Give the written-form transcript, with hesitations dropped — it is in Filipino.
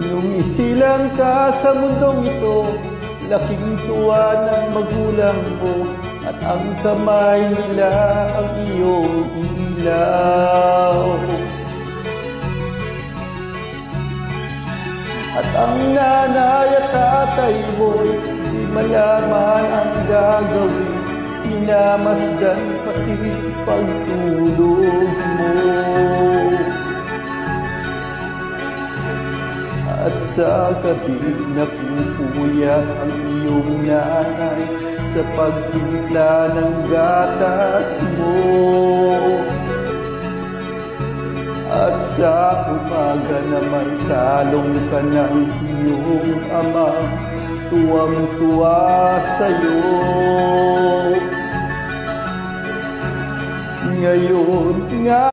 Nung isilang ka sa mundong ito, laking tuwa ng magulang mo, at ang kamay nila ang iyong ilaw. At ang nanay at tatay mo, di malaman ang gagawin, minamasdan pati pagtulog mo. At sa gabi napupuyat ang iyong nanay sa pagtimpla ng gatas mo. At sa umaga na may kalong ka ng iyong ama, tuwang-tuwa sa'yo. Ngayon nga